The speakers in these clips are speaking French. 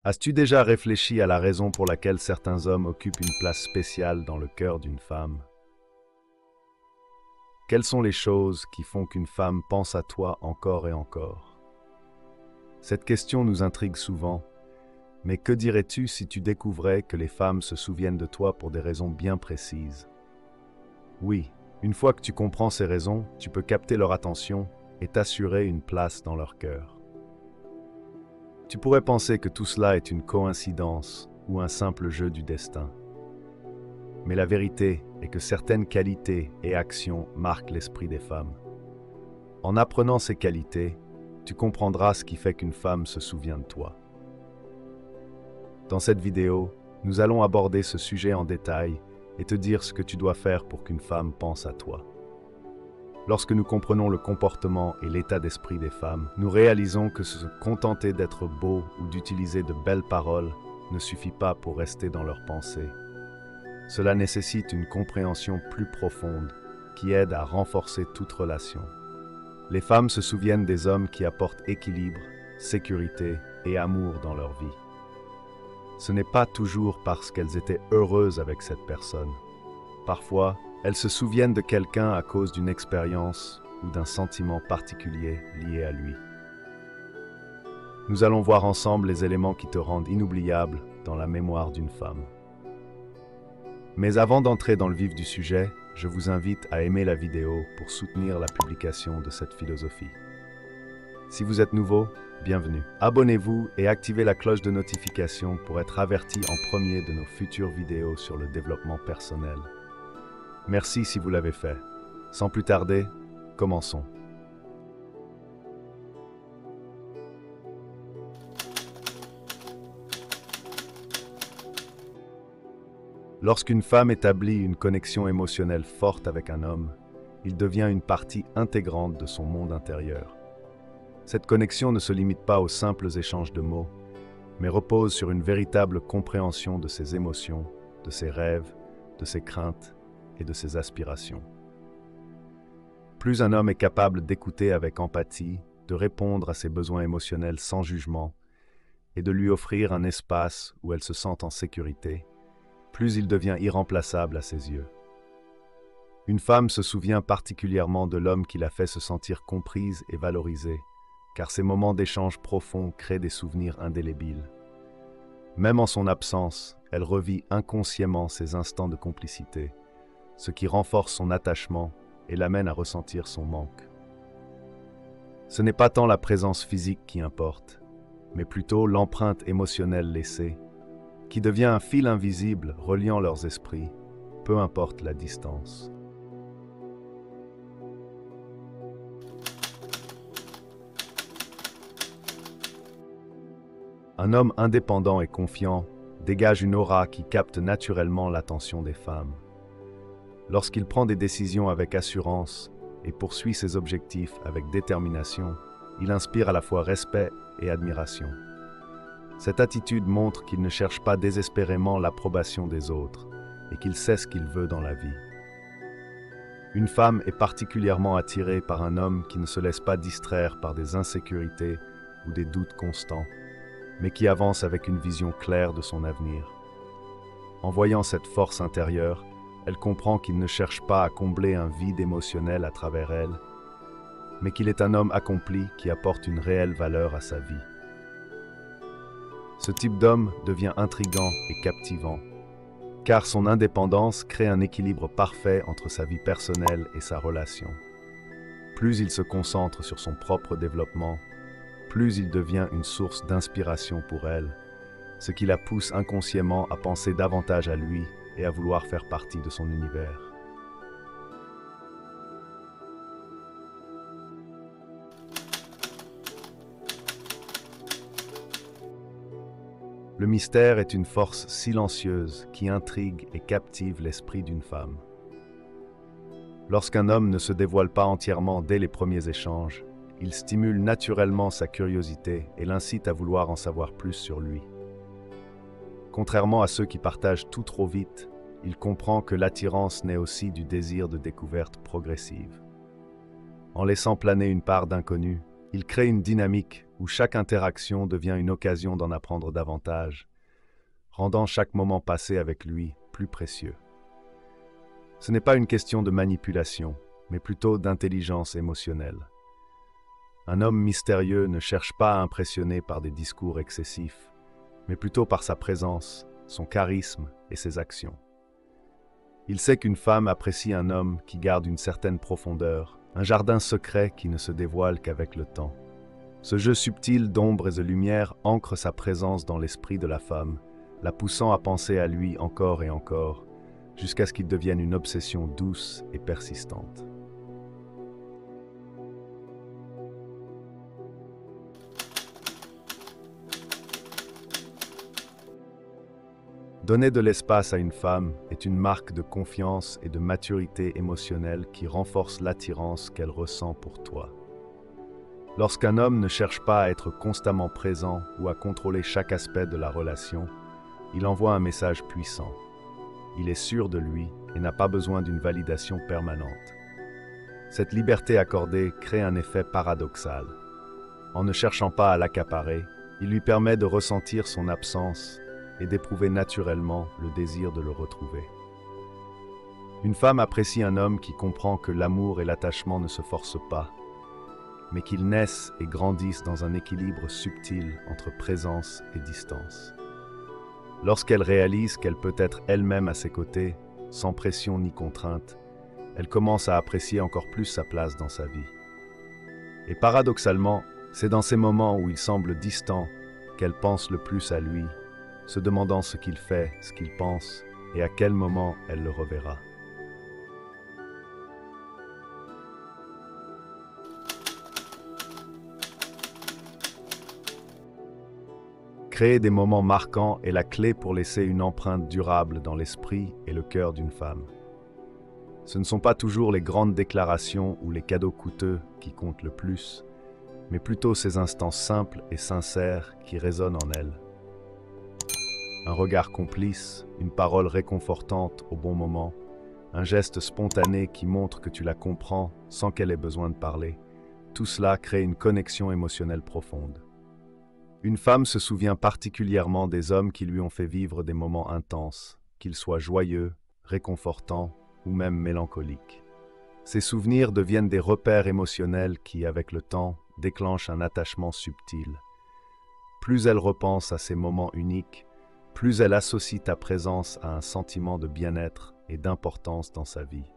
As-tu déjà réfléchi à la raison pour laquelle certains hommes occupent une place spéciale dans le cœur d'une femme? Quelles sont les choses qui font qu'une femme pense à toi encore et encore? Cette question nous intrigue souvent, mais que dirais-tu si tu découvrais que les femmes se souviennent de toi pour des raisons bien précises? Oui, une fois que tu comprends ces raisons, tu peux capter leur attention et t'assurer une place dans leur cœur. Tu pourrais penser que tout cela est une coïncidence ou un simple jeu du destin. Mais la vérité est que certaines qualités et actions marquent l'esprit des femmes. En apprenant ces qualités, tu comprendras ce qui fait qu'une femme se souvient de toi. Dans cette vidéo, nous allons aborder ce sujet en détail et te dire ce que tu dois faire pour qu'une femme pense à toi. Lorsque nous comprenons le comportement et l'état d'esprit des femmes, nous réalisons que se contenter d'être beau ou d'utiliser de belles paroles ne suffit pas pour rester dans leurs pensées. Cela nécessite une compréhension plus profonde qui aide à renforcer toute relation. Les femmes se souviennent des hommes qui apportent équilibre, sécurité et amour dans leur vie. Ce n'est pas toujours parce qu'elles étaient heureuses avec cette personne. Parfois, elles se souviennent de quelqu'un à cause d'une expérience ou d'un sentiment particulier lié à lui. Nous allons voir ensemble les éléments qui te rendent inoubliable dans la mémoire d'une femme. Mais avant d'entrer dans le vif du sujet, je vous invite à aimer la vidéo pour soutenir la publication de cette philosophie. Si vous êtes nouveau, bienvenue. Abonnez-vous et activez la cloche de notification pour être averti en premier de nos futures vidéos sur le développement personnel. Merci si vous l'avez fait. Sans plus tarder, commençons. Lorsqu'une femme établit une connexion émotionnelle forte avec un homme, il devient une partie intégrante de son monde intérieur. Cette connexion ne se limite pas aux simples échanges de mots, mais repose sur une véritable compréhension de ses émotions, de ses rêves, de ses craintes et de ses aspirations. Plus un homme est capable d'écouter avec empathie, de répondre à ses besoins émotionnels sans jugement et de lui offrir un espace où elle se sente en sécurité, plus il devient irremplaçable à ses yeux. Une femme se souvient particulièrement de l'homme qui l'a fait se sentir comprise et valorisée, car ces moments d'échange profonds créent des souvenirs indélébiles. Même en son absence, elle revit inconsciemment ces instants de complicité, ce qui renforce son attachement et l'amène à ressentir son manque. Ce n'est pas tant la présence physique qui importe, mais plutôt l'empreinte émotionnelle laissée, qui devient un fil invisible reliant leurs esprits, peu importe la distance. Un homme indépendant et confiant dégage une aura qui capte naturellement l'attention des femmes. Lorsqu'il prend des décisions avec assurance et poursuit ses objectifs avec détermination, il inspire à la fois respect et admiration. Cette attitude montre qu'il ne cherche pas désespérément l'approbation des autres et qu'il sait ce qu'il veut dans la vie. Une femme est particulièrement attirée par un homme qui ne se laisse pas distraire par des insécurités ou des doutes constants, mais qui avance avec une vision claire de son avenir. En voyant cette force intérieure, elle comprend qu'il ne cherche pas à combler un vide émotionnel à travers elle, mais qu'il est un homme accompli qui apporte une réelle valeur à sa vie. Ce type d'homme devient intrigant et captivant, car son indépendance crée un équilibre parfait entre sa vie personnelle et sa relation. Plus il se concentre sur son propre développement, plus il devient une source d'inspiration pour elle, ce qui la pousse inconsciemment à penser davantage à lui et à vouloir faire partie de son univers. Le mystère est une force silencieuse qui intrigue et captive l'esprit d'une femme. Lorsqu'un homme ne se dévoile pas entièrement dès les premiers échanges, il stimule naturellement sa curiosité et l'incite à vouloir en savoir plus sur lui. Contrairement à ceux qui partagent tout trop vite, il comprend que l'attirance naît aussi du désir de découverte progressive. En laissant planer une part d'inconnu, Il crée une dynamique où chaque interaction devient une occasion d'en apprendre davantage, rendant chaque moment passé avec lui plus précieux. Ce n'est pas une question de manipulation, mais plutôt d'intelligence émotionnelle. Un homme mystérieux ne cherche pas à impressionner par des discours excessifs, mais plutôt par sa présence, son charisme et ses actions. Il sait qu'une femme apprécie un homme qui garde une certaine profondeur, un jardin secret qui ne se dévoile qu'avec le temps. Ce jeu subtil d'ombre et de lumière ancre sa présence dans l'esprit de la femme, la poussant à penser à lui encore et encore, jusqu'à ce qu'il devienne une obsession douce et persistante. Donner de l'espace à une femme est une marque de confiance et de maturité émotionnelle qui renforce l'attirance qu'elle ressent pour toi. Lorsqu'un homme ne cherche pas à être constamment présent ou à contrôler chaque aspect de la relation, il envoie un message puissant. Il est sûr de lui et n'a pas besoin d'une validation permanente. Cette liberté accordée crée un effet paradoxal. En ne cherchant pas à l'accaparer, il lui permet de ressentir son absence et d'éprouver naturellement le désir de le retrouver. Une femme apprécie un homme qui comprend que l'amour et l'attachement ne se forcent pas, mais qu'ils naissent et grandissent dans un équilibre subtil entre présence et distance. Lorsqu'elle réalise qu'elle peut être elle-même à ses côtés, sans pression ni contrainte, elle commence à apprécier encore plus sa place dans sa vie. Et paradoxalement, c'est dans ces moments où il semble distant qu'elle pense le plus à lui, se demandant ce qu'il fait, ce qu'il pense, et à quel moment elle le reverra. Créer des moments marquants est la clé pour laisser une empreinte durable dans l'esprit et le cœur d'une femme. Ce ne sont pas toujours les grandes déclarations ou les cadeaux coûteux qui comptent le plus, mais plutôt ces instants simples et sincères qui résonnent en elle. Un regard complice, une parole réconfortante au bon moment, un geste spontané qui montre que tu la comprends sans qu'elle ait besoin de parler. Tout cela crée une connexion émotionnelle profonde. Une femme se souvient particulièrement des hommes qui lui ont fait vivre des moments intenses, qu'ils soient joyeux, réconfortants ou même mélancoliques. Ces souvenirs deviennent des repères émotionnels qui, avec le temps, déclenchent un attachement subtil. Plus elle repense à ces moments uniques, plus elle associe ta présence à un sentiment de bien-être et d'importance dans sa vie.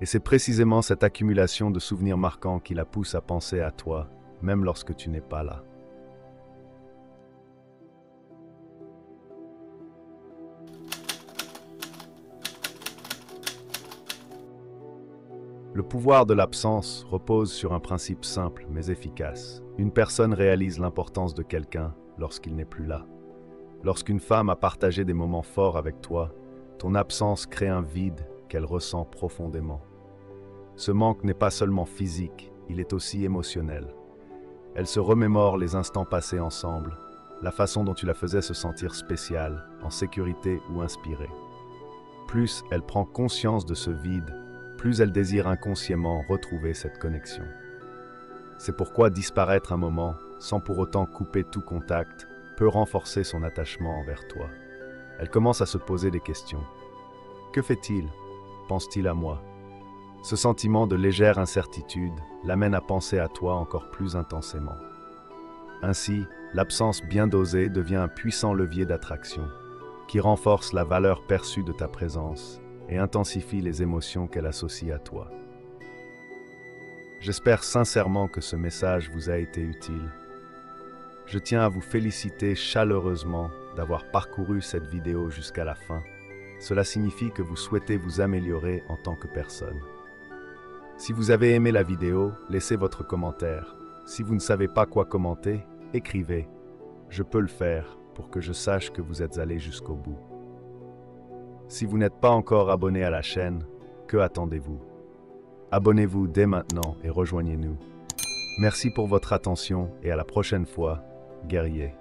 Et c'est précisément cette accumulation de souvenirs marquants qui la pousse à penser à toi, même lorsque tu n'es pas là. Le pouvoir de l'absence repose sur un principe simple mais efficace. Une personne réalise l'importance de quelqu'un lorsqu'il n'est plus là. Lorsqu'une femme a partagé des moments forts avec toi, ton absence crée un vide qu'elle ressent profondément. Ce manque n'est pas seulement physique, il est aussi émotionnel. Elle se remémore les instants passés ensemble, la façon dont tu la faisais se sentir spéciale, en sécurité ou inspirée. Plus elle prend conscience de ce vide, plus elle désire inconsciemment retrouver cette connexion. C'est pourquoi disparaître un moment, sans pour autant couper tout contact, peut renforcer son attachement envers toi. Elle commence à se poser des questions. Que fait-il? Pense-t-il à moi? Ce sentiment de légère incertitude l'amène à penser à toi encore plus intensément. Ainsi, l'absence bien dosée devient un puissant levier d'attraction, qui renforce la valeur perçue de ta présence et intensifie les émotions qu'elle associe à toi. J'espère sincèrement que ce message vous a été utile. Je tiens à vous féliciter chaleureusement d'avoir parcouru cette vidéo jusqu'à la fin. Cela signifie que vous souhaitez vous améliorer en tant que personne. Si vous avez aimé la vidéo, laissez votre commentaire. Si vous ne savez pas quoi commenter, écrivez « Je peux le faire » pour que je sache que vous êtes allé jusqu'au bout. Si vous n'êtes pas encore abonné à la chaîne, que attendez-vous? Abonnez-vous dès maintenant et rejoignez-nous. Merci pour votre attention et à la prochaine fois, guerriers.